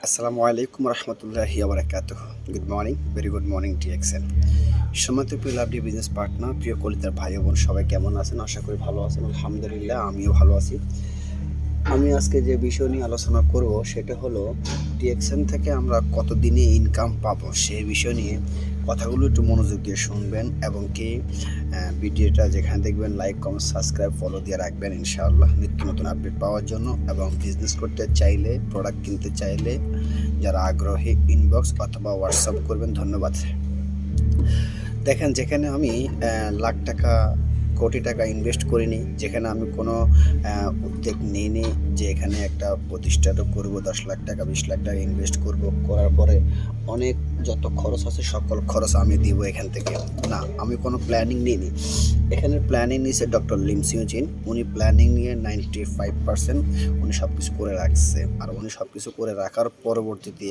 আসসালামু আলাইকুম রহমতুল্লাহি বারাকাতুহ। Good morning, very good morning DXN. সম্মানিত প্রিয় লাভলি বিজনেস পার্টনার, প্রিয় কলিতার ভাই বোন, সবাই কেমন আছেন? আশা করি ভালো আছেন। আলহামদুলিল্লাহ, আমিও ভালো আছি। আমি আজকে যে বিষয় নিয়ে আলোচনা করব সেটা হলো ডিএক্সএন থেকে আমরা কতদিনে ইনকাম পাবো, সেই বিষয় নিয়ে কথাগুলো একটু মনোযোগ দিয়ে শুনবেন এবং কি ভিডিওটা যেখানে দেখবেন লাইক, কমেন্ট, সাবস্ক্রাইব, ফলো দিয়ে রাখবেন ইনশাআল্লাহ, নিত্য নতুন আপডেট পাওয়ার জন্য। এবং বিজনেস করতে চাইলে, প্রোডাক্ট কিনতে চাইলে যারা আগ্রহী ইনবক্স অথবা হোয়াটসঅ্যাপ করবেন। ধন্যবাদ। দেখেন, যেখানে আমি লাখ টাকা, কোটি টাকা ইনভেস্ট করিনি, যেখানে আমি কোনো উদ্যোগ নিইনি যে এখানে একটা প্রতিষ্ঠানও করব, 10 লাখ টাকা 20 লাখ টাকা ইনভেস্ট করব, করার পরে অনেক যত খরচ আছে সকল খরচ আমি দিব এখান থেকে, না, আমি কোনো প্ল্যানিং নিইনি। এখানে প্ল্যানিং নিয়েছে ডক্টর লিম সিউজিন। উনি প্ল্যানিং নিয়ে 95% উনি সব কিছু করে রাখছে। আর উনি সব কিছু করে রাখার পরবর্তীতে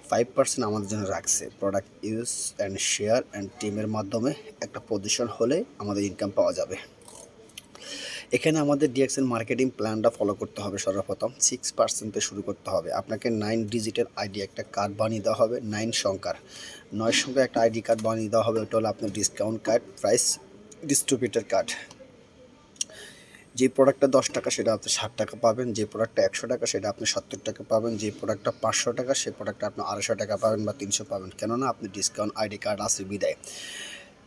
5% আমাদের জন্য রাখছে। Product use and share and টিমের মাধ্যমে একটা পজিশন হলে আমাদের ইনকাম পাওয়া যাবে। এখানে আমাদের ডিএক্সএন মার্কেটিং প্ল্যানটা ফলো করতে হবে। সর্বপ্রথম 6% শুরু করতে হবে। আপনাকে 9 ডিজিটের আইডি একটা কার্ড বানিয়ে দেওয়া হবে, 9 সংখ্যার 9 সংখ্যার একটা আইডি কার্ড বানিয়ে দেওয়া হবে। ওটা হলো আপনার discount card, price distributor card. যে প্রোডাক্টটা 10 টাকা সেটা আপনি 60 টাকা পাবেন, যে প্রোডাক্টটা 100 টাকা সেটা আপনি 70 টাকা পাবেন, যে প্রোডাক্টটা 500 টাকা সে প্রোডাক্টটা আপনি 250 টাকা পাবেন বা 300 পাবেন, কেননা আপনি ডিসকাউন্ট আইডি কার্ড আছে বিদায়।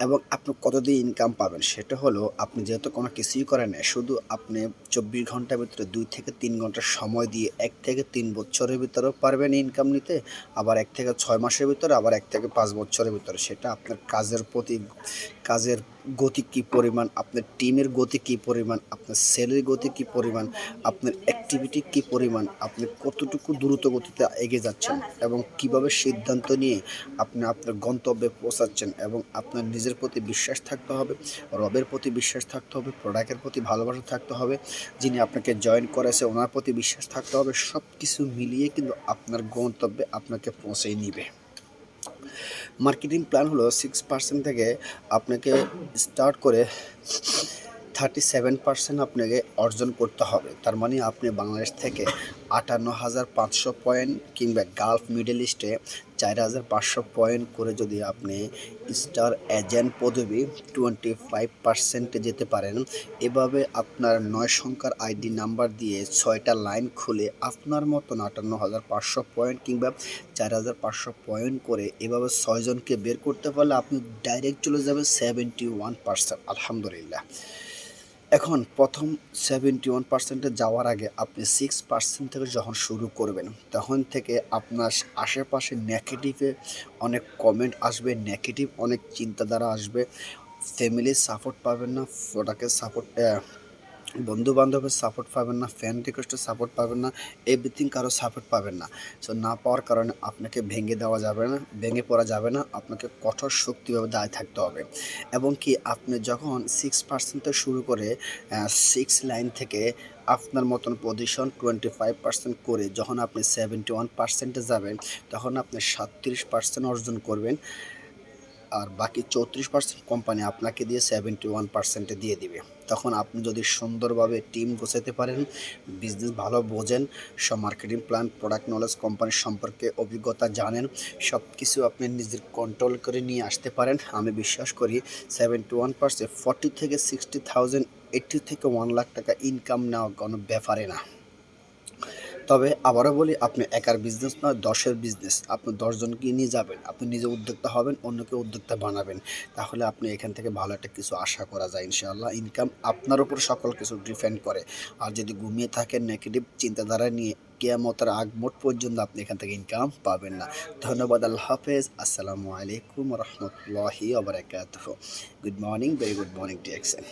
এবং আপনি কতদিন ইনকাম পাবেন সেটা হলো, আপনি যেহেতু কোনো কিছুই করেন না, শুধু আপনি 24 ঘন্টার ভিতরে 2 থেকে 3 ঘন্টা সময় দিয়ে 1 থেকে 3 বছরের ভিতরেও পারবেন ইনকাম নিতে, আবার 1 থেকে 6 মাসের ভিতরে, আবার 1 থেকে 5 বছরের ভিতরে। সেটা আপনার কাজের প্রতি, কাজের গতি কী পরিমাণ, আপনার টিমের গতি কী পরিমাণ, আপনার সেলের গতি কী পরিমাণ, আপনার অ্যাক্টিভিটি কী পরিমাণ, আপনি কতটুকু দ্রুত গতিতে এগিয়ে যাচ্ছেন এবং কিভাবে সিদ্ধান্ত নিয়ে আপনি আপনার গন্তব্যে পৌঁছাচ্ছেন। এবং আপনার নিজের প্রতি বিশ্বাস থাকতে হবে, রবের প্রতি বিশ্বাস থাকতে হবে, প্রোডাক্টের প্রতি ভালোবাসা থাকতে হবে, যিনি আপনাকে জয়েন করেছে ওনার প্রতি বিশ্বাস থাকতে হবে। সব কিছু মিলিয়ে কিন্তু আপনার গন্তব্যে আপনাকে পৌঁছে নিবে। মার্কেটিং প্ল্যান হলো 6% থেকে আপনাকে স্টার্ট করে 37% আপনাকে অর্জন করতে হবে। তার মানে আপনি বাংলাদেশ থেকে 58,500 পয়েন্ট কিংবা গালফ মিডল ইস্টে 4,500 পয়েন্ট করে যদি আপনি স্টার এজেন্ট পদবি 25% যেতে পারেন, এভাবে আপনার 9 সংখ্যার আইডি নাম্বার দিয়ে 6টা লাইন খুলে আপনার মতন 58,500 পয়েন্ট কিংবা 4,500 পয়েন্ট করে এভাবে 6 জনকে বের করতে পারলে আপনি ডাইরেক্ট চলে যাবেন 71%। আলহামদুলিল্লাহ। এখন প্রথম 71%-এ যাওয়ার আগে আপনি 6% থেকে যখন শুরু করবেন, তখন থেকে আপনার আশেপাশে নেগেটিভে অনেক কমেন্ট আসবে, নেগেটিভ অনেক চিন্তাধারা আসবে, ফ্যামিলির সাপোর্ট পাবেন না, প্রোডাক্টের সাপোর্ট, বন্ধু বান্ধবের সাপোর্ট পাবেন না, ফ্যান রিকোয়েস্টের সাপোর্ট পাবেন না, এভরিথিং কারো সাপোর্ট পাবেন না। সো না পাওয়ার কারণে আপনাকে ভেঙে দেওয়া যাবে না, ভেঙে পড়া যাবে না, আপনাকে কঠোর শক্তিভাবে দাঁড়িয়ে থাকতে হবে। এবং কি আপনি যখন 6% শুরু করে 6 লাইন থেকে আপনার মতন পজিশন 25% করে যখন আপনি 71%-এ যাবেন, তখন আপনি 37% অর্জন করবেন। আর বাকি 34% কোম্পানি আপনাকে দিয়ে 71%-এ দিয়ে দিবে। তখন আপনি যদি সুন্দরভাবে টিম গোছাতে পারেন, বিজনেস ভালো বোঝেন, সব মার্কেটিং প্ল্যান, প্রোডাক্ট নলেজ, কোম্পানির সম্পর্কে অভিজ্ঞতা জানেন, সব কিছু আপনি নিজের কন্ট্রোল করে নিয়ে আসতে পারেন, আমি বিশ্বাস করি 71% 40 থেকে 60,000, 80 থেকে 1 লাখ টাকা ইনকাম নেওয়া কোনো ব্যাপারে না। তবে আবারও বলি, আপনি একার বিজনেস নয়, 10-এর বিজনেস। আপনি 10 জনকে নিয়ে যাবেন, আপনি নিজে উদ্যোক্তা হবেন, অন্যকে উদ্যোক্তা বানাবেন, তাহলে আপনি এখান থেকে ভালো একটা কিছু আশা করা যায় ইনশাআল্লাহ। ইনকাম আপনার উপর সকল কিছু ডিপেন্ড করে। আর যদি ঘুমিয়ে থাকেন নেগেটিভ চিন্তাধারা নিয়ে, কিয়ামতের আগ মুহূর্ত পর্যন্ত আপনি এখান থেকে ইনকাম পাবেন না। ধন্যবাদ। আল্লাহ হাফেজ। আসসালামু আলাইকুম রহমতুল্লাহি ওয়া বারাকাতুহু। Good morning, very good morning DXN.